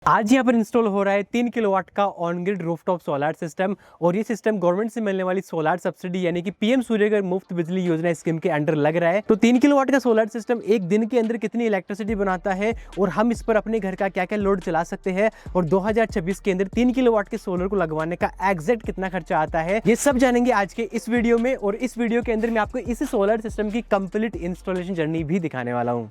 आज यहाँ पर इंस्टॉल हो रहा है 3 किलोवाट का on grid rooftop solar system. और ये सिस्टम गवर्नमेंट से मिलने वाली सोलर सब्सिडी यानी कि पीएम सूर्यघर मुफ्त बिजली योजना स्कीम के अंडर लग रहा है। तो 3 किलोवाट का सोलर सिस्टम एक दिन के अंदर कितनी इलेक्ट्रिसिटी बनाता है और हम इस पर अपने घर का क्या क्या लोड चला सकते हैं और 2026 के अंदर 3 किलोवाट के सोलर को लगवाने का एग्जैक्ट कितना खर्चा आता है, ये सब जानेंगे आज के इस वीडियो में। और इस वीडियो के अंदर मैं आपको इस सोलर सिस्टम की कंप्लीट इंस्टॉलेशन जर्नी भी दिखाने वाला हूँ।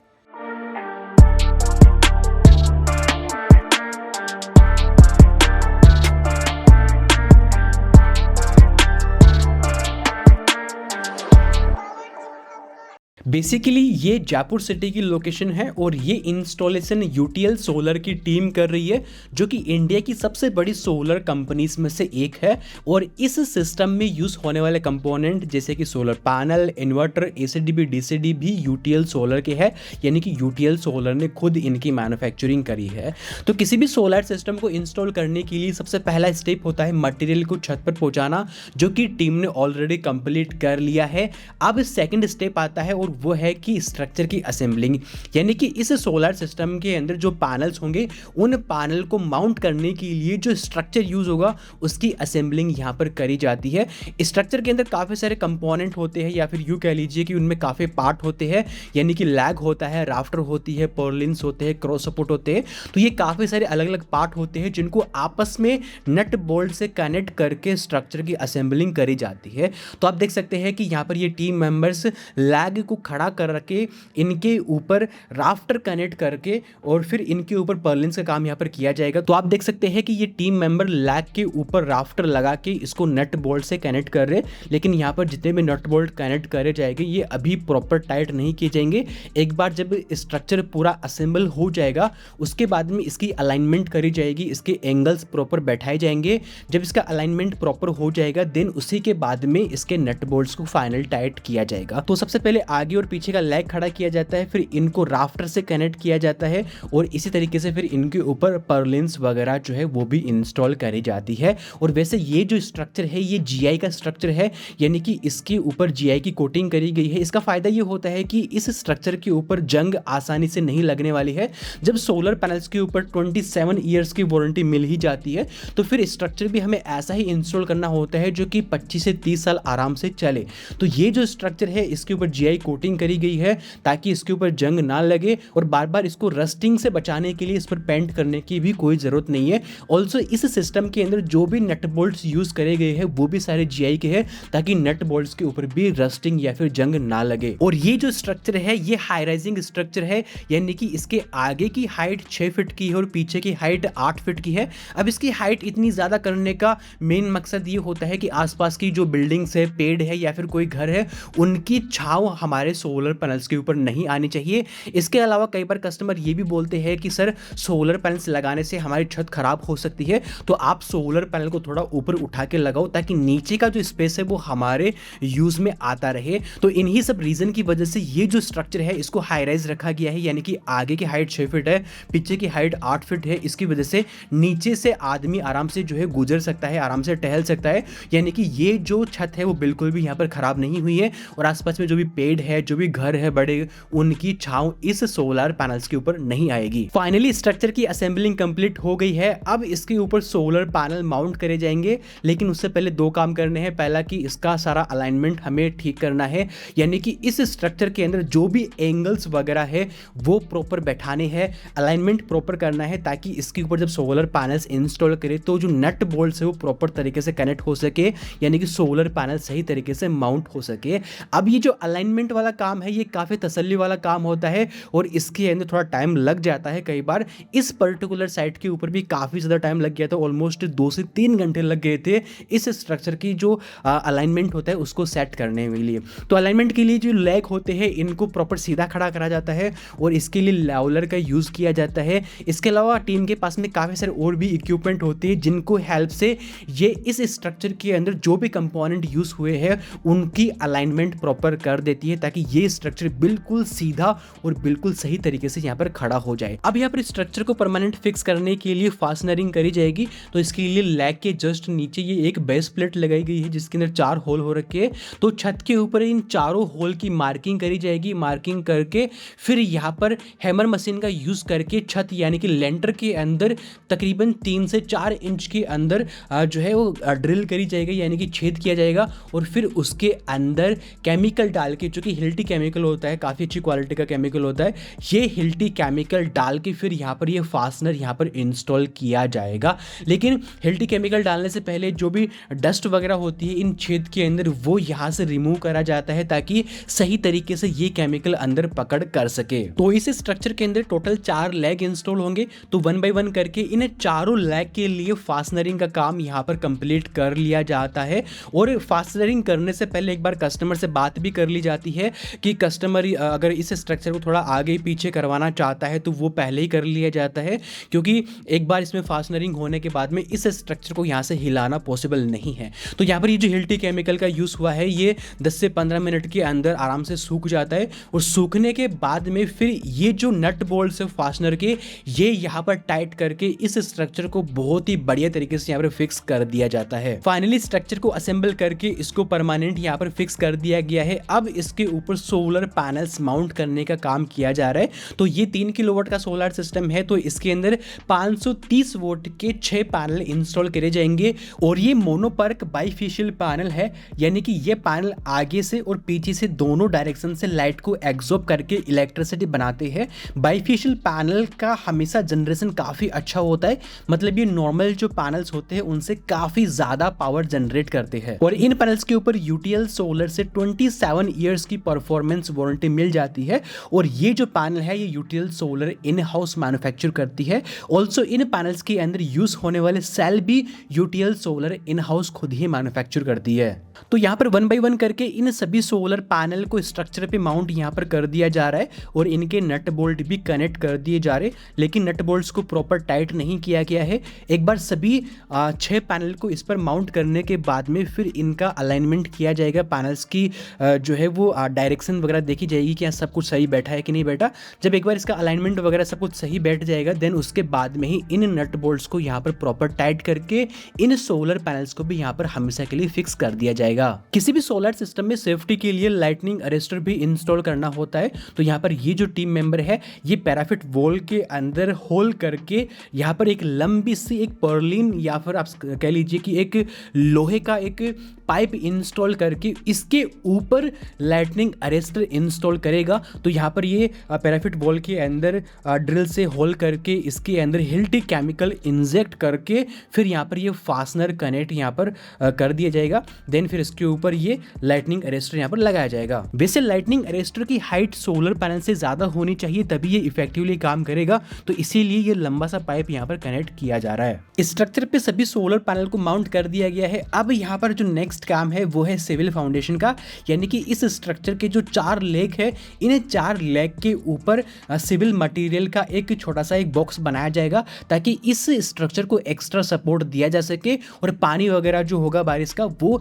बेसिकली ये जयपुर सिटी की लोकेशन है और ये इंस्टॉलेशन यूटीएल सोलर की टीम कर रही है, जो कि इंडिया की सबसे बड़ी सोलर कंपनीज में से एक है। और इस सिस्टम में यूज होने वाले कंपोनेंट जैसे कि सोलर पैनल, इन्वर्टर, एसीडीबी, डीसीडी भी यूटीएल सोलर के है, यानी कि यूटीएल सोलर ने खुद इनकी मैन्युफैक्चरिंग करी है। तो किसी भी सोलर सिस्टम को इंस्टॉल करने के लिए सबसे पहला स्टेप होता है मटेरियल को छत पर पहुंचाना, जो कि टीम ने ऑलरेडी कंप्लीट कर लिया है। अब सेकंड स्टेप आता है और वो है कि स्ट्रक्चर की असेंबलिंग, यानी कि इस सोलर सिस्टम के अंदर जो पैनल्स होंगे उन पैनल को माउंट करने के लिए जो स्ट्रक्चर यूज होगा उसकी असेंबलिंग यहाँ पर करी जाती है। स्ट्रक्चर के अंदर काफ़ी सारे कंपोनेंट होते हैं, या फिर यूँ कह लीजिए कि उनमें काफ़ी पार्ट होते हैं, यानी कि लैग होता है, राफ्टर होती है, पर्लिन्स होते हैं, क्रॉस सपोर्ट होते हैं। तो ये काफ़ी सारे अलग अलग पार्ट होते हैं जिनको आपस में नट बोल्ट से कनेक्ट करके स्ट्रक्चर की असेंबलिंग करी जाती है। तो आप देख सकते हैं कि यहाँ पर ये टीम मेंबर्स लैग को खड़ा कर के इनके ऊपर राफ्टर कनेक्ट करके और फिर इनके ऊपर पर्लिन्स का काम यहाँ पर किया जाएगा। तो आप देख सकते हैं कि ये टीम मेंबर लैग के ऊपर राफ्टर लगा के इसको नट बोल्ट से कनेक्ट कर रहे, लेकिन यहाँ पर जितने भी नट बोल्ट कनेक्ट करे जाएंगे ये अभी प्रॉपर टाइट नहीं किए जाएंगे। एक बार जब स्ट्रक्चर पूरा असेंबल हो जाएगा उसके बाद में इसकी अलाइनमेंट करी जाएगी, इसके एंगल्स प्रॉपर बैठाए जाएंगे। जब इसका अलाइनमेंट प्रॉपर हो जाएगा देन उसी के बाद में इसके नट बोल्ट्स को फाइनल टाइट किया जाएगा। तो सबसे पहले आगे और पीछे का लैग खड़ा किया जाता है, फिर इनको राफ्टर से कनेक्ट किया जाता है और इसी तरीके से फिर इनके ऊपर पर्लिन्स वगैरह जो है वो भी इंस्टॉल करी जाती है। और वैसे ये जो स्ट्रक्चर है ये जीआई का स्ट्रक्चर है, यानी कि इसके ऊपर जीआई की कोटिंग करी गई है। इसका फायदा ये होता है कि इस स्ट्रक्चर के ऊपर जंग आसानी से नहीं लगने वाली है। जब सोलर पैनल्स के ऊपर 27 ईयर्स की वारंटी मिल ही जाती है तो फिर स्ट्रक्चर भी हमें ऐसा ही इंस्टॉल करना होता है जो कि 25 से 30 साल आराम से चले। तो ये जो स्ट्रक्चर है इसके ऊपर जीआई कोटिंग करी गई है ताकि इसके ऊपर जंग ना लगे और बार बार इसको रस्टिंग से बचाने के लिए इस पर पेंट करने की भी कोई जरूरत नहीं है। ऑल्सो इस सिस्टम के अंदर जो भी नट बोल्ट्स यूज करे गए हैं वो भी सारे जीआई के हैं ताकि नट बोल्ट्स के ऊपर भी रस्टिंग या फिर जंग ना लगे। और ये जो स्ट्रक्चर है ये हाई राइजिंग स्ट्रक्चर है, यानी कि इसके आगे की हाइट 6 फीट की है और पीछे की हाइट 8 फीट की है। अब इसकी हाइट इतनी ज्यादा करने का मेन मकसद ये होता है कि आसपास की जो बिल्डिंग्स है, पेड़ है या फिर कोई घर है, उनकी छांव हमारे सोलर पैनल्स के ऊपर नहीं आनी चाहिए। इसके अलावा कई बार कस्टमर ये भी बोलते हैं कि सर सोलर पैनल्स लगाने से हमारी छत खराब हो सकती है, तो आप सोलर पैनल को थोड़ा ऊपर उठा के लगाओ ताकि नीचे का जो स्पेस है वो हमारे यूज में आता रहे। तो इन्हीं सब रीजन की वजह से ये जो स्ट्रक्चर है इसको हाई राइज रखा गया है, यानी कि आगे की हाइट 6 फीट है, पीछे की हाइट 8 फीट है। इसकी वजह से नीचे से आदमी आराम से जो है गुजर सकता है, आराम से टहल सकता है, यानी कि ये जो छत है वो बिल्कुल भी यहाँ पर खराब नहीं हुई है और आसपास में जो भी पेड़ है, जो भी घर है बड़े, उनकी छांव इस सोलर पैनल्स के ऊपर नहीं आएगी। फाइनली स्ट्रक्चर की असेंबलिंग कंप्लीट हो गई है। अब इसके ऊपर सोलर पैनल माउंट करे जाएंगे, लेकिन उससे पहले दो काम करने हैं। पहला कि इसका सारा अलाइनमेंट हमें ठीक करना है, यानी कि इस स्ट्रक्चर के अंदर जो भी एंगल्स वगैरह है वो प्रॉपर बैठाने हैं, अलाइनमेंट प्रॉपर करना है ताकि इसके ऊपर जब सोलर पैनल्स इंस्टॉल करें तो जो नट बोल्ट्स है वो प्रॉपर तरीके से कनेक्ट हो सके, यानी कि सोलर पैनल सही तरीके से माउंट हो सके। अब ये जो अलाइनमेंट वाला काम है ये काफी तसल्ली वाला काम होता है और इसके अंदर थोड़ा टाइम लग जाता है। कई बार इस पर्टिकुलर साइट के ऊपर भी काफ़ी ज़्यादा टाइम लग गया था, ऑलमोस्ट 2 से 3 घंटे लग गए थे इस स्ट्रक्चर की जो अलाइनमेंट होता है उसको सेट करने के लिए। तो अलाइनमेंट के लिए जो लैग होते हैं इनको प्रॉपर सीधा खड़ा करा जाता है और इसके लिए लेवलर का यूज़ किया जाता है। इसके अलावा टीम के पास में काफ़ी सारे और भी इक्विपमेंट होते हैं जिनको हेल्प से ये इस स्ट्रक्चर के अंदर जो भी कंपोनेंट यूज़ हुए हैं उनकी अलाइनमेंट प्रॉपर कर देती है ताकि ताकि ये स्ट्रक्चर बिल्कुल सीधा और बिल्कुल सही तरीके से यहाँ पर खड़ा हो जाए। अब यहाँ पर स्ट्रक्चर को परमानेंट फिक्स करने के लिए फास्टनरिंग करी जाएगी। तो इसके लिए लैग के जस्ट नीचे ये एक बेस प्लेट लगाई गई है जिसके अंदर 4 होल हो रखे हैं। तो छत के ऊपर इन चारों होल की मार्किंग करी जाएगी। मार्किंग करके फिर यहाँ पर हैमर मशीन का यूज करके छत यानी कि लेंटर के अंदर तकरीबन 3 से 4 इंच के अंदर जो है वो ड्रिल करी जाएगी यानी कि छेद किया जाएगा। और फिर उसके अंदर केमिकल डाल के, जो कि हिल्टी केमिकल होता है, काफ़ी अच्छी क्वालिटी का केमिकल होता है, ये हिल्टी केमिकल डाल के फिर यहाँ पर ये फास्टनर यहाँ पर इंस्टॉल किया जाएगा। लेकिन हिल्टी केमिकल डालने से पहले जो भी डस्ट वगैरह होती है इन छेद के अंदर वो यहाँ से रिमूव करा जाता है ताकि सही तरीके से ये केमिकल अंदर पकड़ कर सके। तो इस स्ट्रक्चर के अंदर टोटल 4 लैग इंस्टॉल होंगे। तो 1 बाय 1 करके इन चारों लैग के लिए फास्टनरिंग का काम यहाँ पर कंप्लीट कर लिया जाता है। और फास्टनरिंग करने से पहले एक बार कस्टमर से बात भी कर ली जाती है कि कस्टमर अगर इस स्ट्रक्चर को थोड़ा आगे पीछे करवाना चाहता है तो वो पहले ही कर लिया जाता है, क्योंकि एक बार इसमें फास्टनरिंग होने के बाद में इस स्ट्रक्चर को यहाँ से हिलाना पॉसिबल नहीं है। तो यहाँ पर ये जो हिल्टी केमिकल का यूज़ हुआ है ये 10 से 15 मिनट के अंदर आराम से सूख जाता है। और सूखने के बाद में फिर ये जो नट बोल्ट्स है फास्टनर के, ये यहाँ पर टाइट करके इस स्ट्रक्चर को बहुत ही बढ़िया तरीके से यहाँ पर फिक्स कर दिया जाता है। फाइनली स्ट्रक्चर को असेंबल करके इसको परमानेंट यहाँ पर फिक्स कर दिया गया है। अब इसके ऊपर सोलर पैनल्स माउंट करने का काम किया जा रहा है। तो ये 3 किलोवाट का सोलर सिस्टम है। तो इसके अंदर 530 वोल्ट के 6 पैनल इंस्टॉल करे जाएंगे। और ये मोनोपर्क बाइफेशियल पैनल है, यानी कि ये पैनल आगे से और पीछे से दोनों डायरेक्शन से लाइट को एब्जॉर्ब करके इलेक्ट्रिसिटी बनाते हैं। बाइफेशियल पैनल का हमेशा जनरेशन काफ़ी अच्छा होता है, मतलब ये नॉर्मल जो पैनल्स होते हैं उनसे काफ़ी ज़्यादा पावर जनरेट करते हैं। और इन पैनल्स के ऊपर यूटीएल सोलर से 27 ईयर्स की परफॉर्मेंस वारंटी मिल जाती है। और ये जो पैनल है ये UTL solar in house manufacture करती है। ऑल्सो इन पैनल्स के अंदर यूज होने वाले सेल भी यूटीएल सोलर इन हाउस खुद ही मैन्युफैक्चर करती है। तो यहाँ पर 1 बाय 1 करके इन सभी सोलर पैनल को स्ट्रक्चर पे माउंट यहाँ पर कर दिया जा रहा है। और इनके नट बोल्ट भी कनेक्ट कर दिए जा रहे, लेकिन नट बोल्ट्स को प्रॉपर टाइट नहीं किया गया है। एक बार सभी 6 पैनल को इस पर माउंट करने के बाद में फिर इनका अलाइनमेंट किया जाएगा। पैनल्स की जो है वो डायरेक्शन वगैरह देखी जाएगी कि सब कुछ सही बैठा है कि नहीं बैठा। जब एक बार इसका अलाइनमेंट वगैरह सब कुछ सही बैठ जाएगा देन उसके बाद में ही इन नट बोल्ट्स को यहाँ पर प्रॉपर टाइट करके इन सोलर पैनल्स को भी यहाँ पर हमेशा के लिए फिक्स कर दिया जाएगा। किसी भी सोलर सिस्टम में सेफ्टी के लिए लाइटनिंग अरेस्टर भी इंस्टॉल करना होता है। तो यहाँ पर ये जो टीम मेंबर है ये पैराफिट वॉल के अंदर होल करके यहाँ पर एक लंबी सी एक पर्लिन या फिर आप कह लीजिए कि एक लोहे का एक पाइप इंस्टॉल करके इसके ऊपर लाइटनिंग अरेस्टर इंस्टॉल करेगा। तो यहाँ पर ये पैराफिट वॉल के अंदर ड्रिल से होल करके इसके अंदर हिल्टी केमिकल इंजेक्ट करके फिर यहाँ पर ये फास्टनर कनेक्ट यहाँ पर कर दिया जाएगा। देन फिर इसके ऊपर ये लाइटनिंग अरेस्टर यहाँ पर लगाया जाएगा। वैसे लाइटनिंग अरेस्टर की हाइट सोलर पैनल से ज़्यादा होनी चाहिए तभी ये इफेक्टिवली काम करेगा। तो इसीलिए ये लंबा सा पाइप यहाँ पर कनेक्ट किया जा रहा है। स्ट्रक्चर पे सभी सोलर पैनल को माउंट कर दिया गया है। अब यहाँ पर जो नेक्स्ट काम है वो है सिविल फाउंडेशन का, यानी कि इस स्ट्रक्चर के जो 4 लेग है इन 4 लेग के ऊपर सिविल मटेरियल का एक छोटा सा एक बॉक्स बनाया जाएगा ताकि इस स्ट्रक्चर को एक्स्ट्रा सपोर्ट दिया जा सके और पानी वगैरह जो होगा बारिश का वो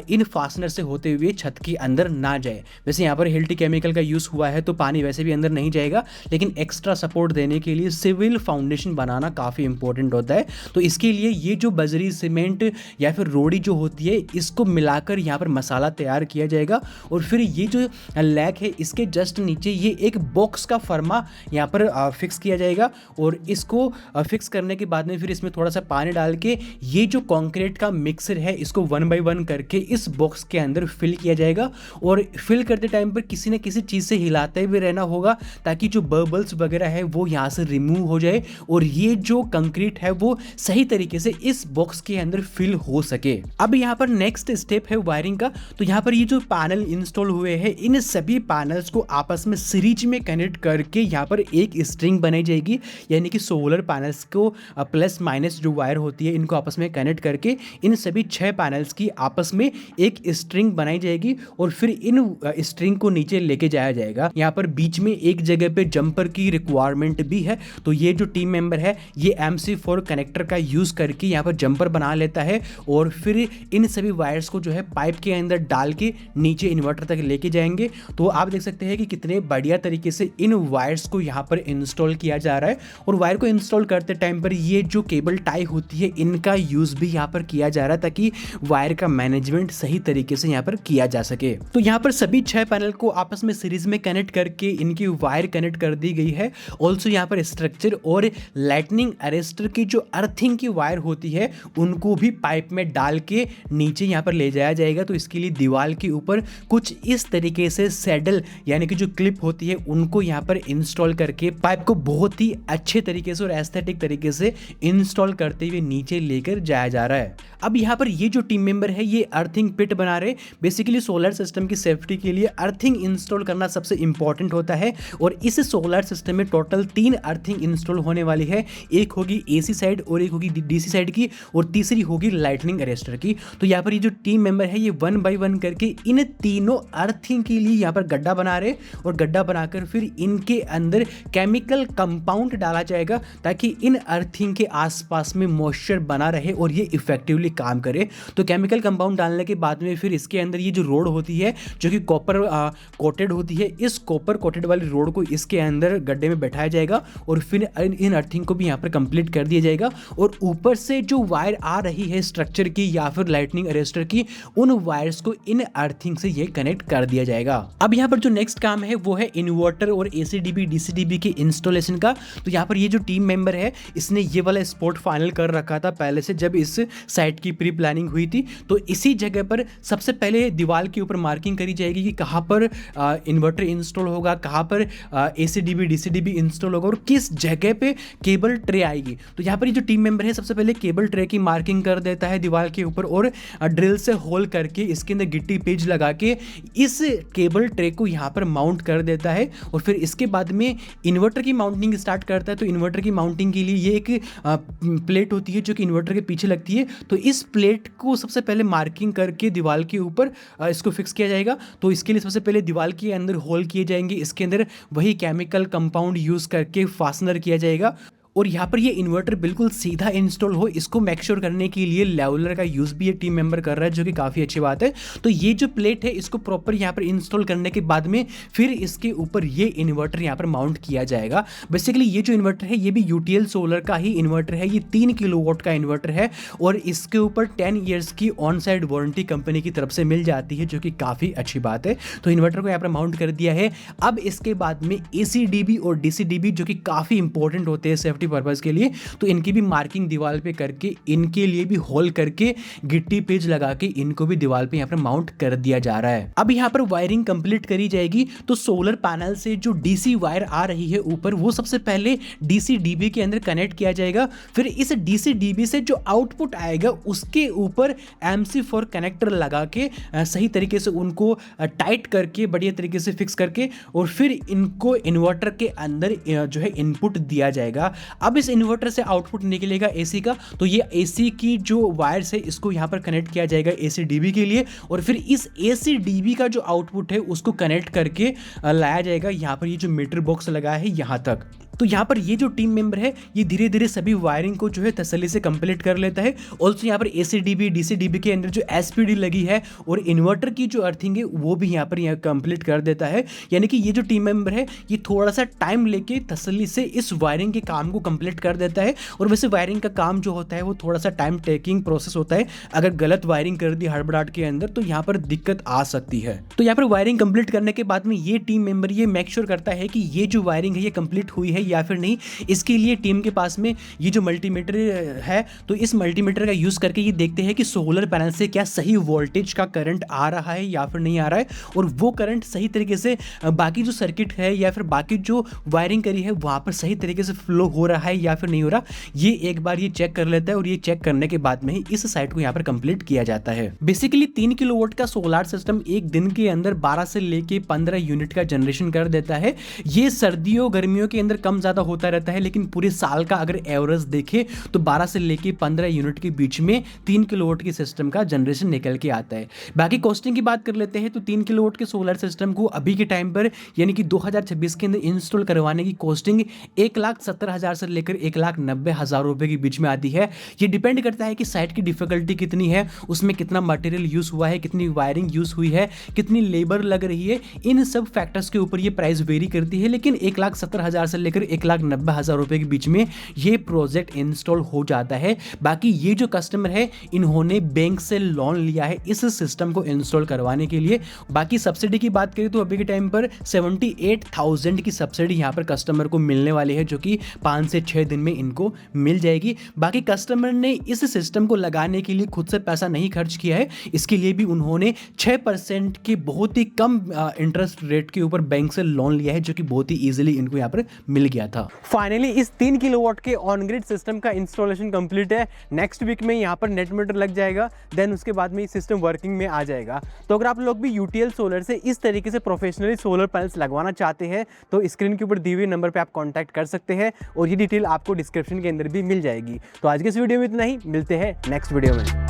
इन फास्टनर से होते हुए छत के अंदर ना जाए। वैसे यहाँ पर हिल्टी केमिकल का यूज़ हुआ है तो पानी वैसे भी अंदर नहीं जाएगा, लेकिन एक्स्ट्रा सपोर्ट देने के लिए सिविल फाउंडेशन बनाना काफ़ी इंपॉर्टेंट होता है। तो इसके लिए ये जो बजरी सीमेंट या फिर रोड़ी जो होती है इसको मिलाकर यहाँ पर मसाला तैयार किया जाएगा। और फिर ये जो लैग है इसके जस्ट नीचे ये एक बॉक्स का फर्मा यहाँ पर फिक्स किया जाएगा। और इसको फिक्स करने के बाद में फिर इसमें थोड़ा सा पानी डाल के ये जो कंक्रीट का मिक्सर है इसको 1 बाय 1 करके इस बॉक्स के अंदर फिल किया जाएगा। और फिल करते टाइम पर किसी न किसी चीज़ से हिलाते हुए रहना होगा ताकि जो बबल्स वगैरह है वो यहाँ से रिमूव हो जाए और ये जो कंक्रीट है वो सही तरीके से इस बॉक्स के अंदर फिल हो सके। अब यहाँ पर नेक्स्ट स्टेप है वायरिंग का। तो यहाँ पर ये जो पैनल इंस्टॉल हुए हैं इन सभी पैनल्स को आपस में सीरीज में कनेक्ट करके यहाँ पर एक स्ट्रिंग बनाई जाएगी, यानी कि सोलर पैनल्स को प्लस माइनस जो वायर होती है इनको आपस में कनेक्ट करके इन सभी 6 पैनल्स की आपस में एक स्ट्रिंग बनाई जाएगी और फिर इन स्ट्रिंग को नीचे लेके जाया जाएगा। यहाँ पर बीच में एक जगह पे जंपर की रिक्वायरमेंट भी है। तो ये जो टीम मेंबर है ये MC4 कनेक्टर का यूज करके यहाँ पर जंपर बना लेता है और फिर इन सभी वायर्स को जो है पाइप के अंदर डाल के नीचे इन्वर्टर तक लेके जाएंगे जाएंगे। तो आप देख सकते हैं कि कितने बढ़िया तरीके से इन वायर्स को यहाँ पर इंस्टॉल किया जा रहा है, और वायर को इंस्टॉल करते टाइम पर ये जो केबल टाई होती है इनका यूज़ भी यहाँ पर किया जा रहा है, ताकि वायर का मैनेजमेंट सही तरीके से यहाँ पर किया जा सके। तो यहाँ पर सभी 6 पैनल को आपस में सीरीज में कनेक्ट करके इनकी वायर कनेक्ट कर दी गई है। ऑल्सो यहाँ पर स्ट्रक्चर और लाइटनिंग अरेस्टर की जो अर्थिंग की वायर होती है उनको भी पाइप में डाल के नीचे यहाँ पर ले जाया जाएगा। तो इसके लिए दीवार के ऊपर कुछ इस तरीके से सैडल यानी कि जो क्लिप होती है उनको यहाँ पर इंस्टॉल करके पाइप को बहुत ही अच्छे तरीके से और एस्थेटिक तरीके से इंस्टॉल करते हुए नीचे लेकर जाया जा रहा है। अब यहाँ पर ये जो टीम मेंबर है ये अर्थिंग पिट बना रहे। बेसिकली सोलर सिस्टम की सेफ्टी के लिए अर्थिंग इंस्टॉल करना सबसे इंपॉर्टेंट होता है, और इस सोलर सिस्टम में टोटल 3 अर्थिंग इंस्टॉल होने वाली है। एक होगी एसी साइड और एक होगी डीसी साइड की, और तीसरी होगी लाइटनिंग अरेस्टर की। तो यहाँ पर ये जो टीम मेंबर है ये 1 बाय 1 करके इन तीनों अर्थिंग के लिए यहाँ पर गड्ढा बना रहे, और गड्ढा बनाकर फिर इनके अंदर केमिकल कंपाउंड डाला जाएगा ताकि इन अर्थिंग के आसपास में मॉइस्चर बना रहे और ये इफेक्टिवली काम करे। तो केमिकल कंपाउंड डालने के बाद में फिर इसके अंदर ये जो रोड होती है जो कि कॉपर कोटेड होती है, इस कॉपर कोटेड वाली रोड को इसके अंदर गड्ढे में बैठाया जाएगा, और फिर इन अर्थिंग को भी यहाँ पर कंप्लीट कर दिया जाएगा। और ऊपर से जो वायर आ रही है स्ट्रक्चर की या फिर लाइटनिंग अरेस्टर की, उन वायर्स को इन अर्थिंग से ये कनेक्ट कर दिया जाएगा। अब यहाँ पर जो नेक्स्ट काम है वो है इन्वर्टर और एसीडीबी डीसीडीबी के इंस्टॉलेशन का। तो यहाँ पर ये जो टीम मेंबर है इसने ये वाला स्पॉट फाइनल कर रखा था पहले से, जब इस साइट की प्री प्लानिंग हुई थी। तो इसी जगह पर सबसे पहले दीवार के ऊपर मार्किंग करी जाएगी कि कहाँ पर इन्वर्टर इंस्टॉल होगा, कहाँ पर एसीडीबी डीसीडीबी इंस्टॉल होगा और किस जगह पे केबल ट्रे आएगी। तो यहाँ पर ये जो टीम मेंबर है सबसे पहले केबल ट्रे की मार्किंग कर देता है दीवार के ऊपर, और ड्रिल से होल करके इसके अंदर गिट्टी पेज लगा के इस केबल ट्रे को यहाँ पर माउंट कर देता है। और फिर इसके बाद में इन्वर्टर की माउंटिंग स्टार्ट करता है। तो इन्वर्टर की माउंटिंग के लिए ये एक प्लेट होती है जो कि इन्वर्टर के पीछे लगती है। तो इस प्लेट को सबसे पहले मार्किंग करके दीवार के ऊपर इसको फिक्स किया जाएगा। तो इसके लिए सबसे पहले दीवार के अंदर होल किए जाएंगे, इसके अंदर वही केमिकल कंपाउंड यूज़ करके फास्टनर किया जाएगा। और यहाँ पर ये इन्वर्टर बिल्कुल सीधा इंस्टॉल हो, इसको मेक श्योर करने के लिए लेवलर का यूज़ भी ये टीम मेंबर कर रहा है, जो कि काफ़ी अच्छी बात है। तो ये जो प्लेट है इसको प्रॉपर यहाँ पर इंस्टॉल करने के बाद में फिर इसके ऊपर ये इन्वर्टर यहाँ पर माउंट किया जाएगा। बेसिकली ये जो इन्वर्टर है ये भी यूटीएल सोलर का ही इन्वर्टर है। ये 3 किलोवाट का इन्वर्टर है, और इसके ऊपर 10 ईयर्स की ऑन साइड वारंटी कंपनी की तरफ से मिल जाती है, जो कि काफ़ी अच्छी बात है। तो इन्वर्टर को यहाँ पर माउंट कर दिया है। अब इसके बाद में एसीडीबी और डीसीडीबी जो कि काफ़ी इंपॉर्टेंट होते हैं सेफ्टी पर्पस के लिए, तो इनकी भी मार्किंग दीवार पे करके इनके लिए भी होल करके गिट्टी पेज लगा के इनको भी दीवार पे यहाँ पर माउंट कर दिया जा रहा है। अब यहाँ पर वायरिंग कंप्लीट करी जाएगी। तो सोलर पैनल से जो डीसी वायर आ रही है ऊपर, वो सबसे पहले डीसी डीबी के अंदर कनेक्ट किया जाएगा। फिर इस डीसी डीबी से जो आउटपुट आएगा उसके ऊपर MC4 कनेक्टर लगा के सही तरीके से उनको टाइट करके बढ़िया तरीके से फिक्स करके, और फिर इनको इन्वर्टर के अंदर जो है इनपुट दिया जाएगा। अब इस इन्वर्टर से आउटपुट निकलेगा एसी का। तो ये एसी की जो वायर्स है इसको यहाँ पर कनेक्ट किया जाएगा एसी डीबी के लिए, और फिर इस एसी डीबी का जो आउटपुट है उसको कनेक्ट करके लाया जाएगा यहाँ पर ये जो मीटर बॉक्स लगा है यहाँ तक। तो यहाँ पर ये जो टीम मेंबर है ये धीरे धीरे सभी वायरिंग को जो है तसल्ली से कंप्लीट कर लेता है। ऑल्सो यहाँ पर एसीडीबी डीसीडीबी के अंदर जो एसपीडी लगी है और इन्वर्टर की जो अर्थिंग है वो भी यहाँ पर कंप्लीट कर देता है। यानी कि ये जो टीम मेंबर है ये थोड़ा सा टाइम लेके तसल्ली से इस वायरिंग के काम को कंप्लीट कर देता है। और वैसे वायरिंग का काम जो होता है वो थोड़ा सा टाइम टेकिंग प्रोसेस होता है। अगर गलत वायरिंग कर दी हड़बड़ाहट के अंदर तो यहाँ पर दिक्कत आ सकती है। तो यहाँ पर वायरिंग कंप्लीट करने के बाद में ये टीम मेंबर ये मेक श्योर करता है कि ये जो वायरिंग है ये कंप्लीट हुई है या फिर नहीं। इसके लिए टीम के पास में ये जो मल्टीमीटर है, तो इस मल्टीमीटर का यूज करके ये देखते हैं कि सोलर पैनल से क्या सही वोल्टेज का करंट आ रहा है या फिर नहीं आ रहा है, और वो करंट सही तरीके से बाकी जो सर्किट है या फिर बाकी जो वायरिंग करी है वहां पर सही तरीके से फ्लो हो रहा है या फिर नहीं हो रहा। ये एक बार ये चेक कर लेता है, और ये चेक करने के बाद में ही इस साइट को यहाँ पर कंप्लीट किया जाता है। बेसिकली 3 किलोवाट का सोलर सिस्टम एक दिन के अंदर 12 से लेके 15 यूनिट का जनरेशन कर देता है। ये सर्दियों गर्मियों के अंदर कम कम ज़्यादा होता रहता है, लेकिन पूरे साल का अगर एवरेज देखें तो 12 से लेके 15 यूनिट के बीच में 3 किलोवाट की सिस्टम का जनरेशन निकल के आता है। बाकी कॉस्टिंग की बात कर लेते हैं तो 3 किलोवाट के सोलर सिस्टम को अभी के टाइम पर यानी कि 2026 के अंदर इंस्टॉल करवाने की कॉस्टिंग 1,70,000 से लेकर 1,90,000 रुपए के बीच में आती है। ये डिपेंड करता है कि साइट की डिफिकल्टी कितनी है, उसमें कितना मटेरियल यूज़ हुआ है, कितनी वायरिंग यूज़ हुई है, कितनी लेबर लग रही है, इन सब फैक्टर्स के ऊपर ये प्राइस वेरी करती है। लेकिन 1,70,000 से लेकर 1,90,000 रुपए के बीच में ये प्रोजेक्ट इंस्टॉल हो जाता है। बाकी ये जो कस्टमर है इन्होंने बैंक से लोन लिया है इस सिस्टम को इंस्टॉल करवाने के लिए। बाकी सब्सिडी की बात करें तो अभी के टाइम पर 78,000 की सब्सिडी यहाँ पर कस्टमर को मिलने वाली है, जो कि 5 से 6 दिन में इनको मिल जाएगी। बाकी कस्टमर ने इस सिस्टम को लगाने के लिए खुद से पैसा नहीं खर्च किया है, इसके लिए भी उन्होंने 6% के बहुत ही कम इंटरेस्ट रेट के ऊपर बैंक से लोन लिया है, जो कि बहुत ही ईजिली इनको यहाँ पर मिल गया था। फाइनली इस 3 किलोवाट के ऑन ग्रिड सिस्टम का इंस्टॉलेशन कंप्लीट है। नेक्स्ट वीक में यहाँ पर नेट मीटर लग जाएगा, देन उसके बाद में सिस्टम वर्किंग में आ जाएगा। तो अगर आप लोग भी यूटीएल सोलर से इस तरीके से प्रोफेशनली सोलर पैनल्स लगवाना चाहते हैं तो स्क्रीन के ऊपर दिए हुए नंबर पे आप कांटेक्ट कर सकते हैं और ये डिटेल आपको डिस्क्रिप्शन के अंदर भी मिल जाएगी। तो आज के इस वीडियो में इतना ही, मिलते हैं नेक्स्ट वीडियो में।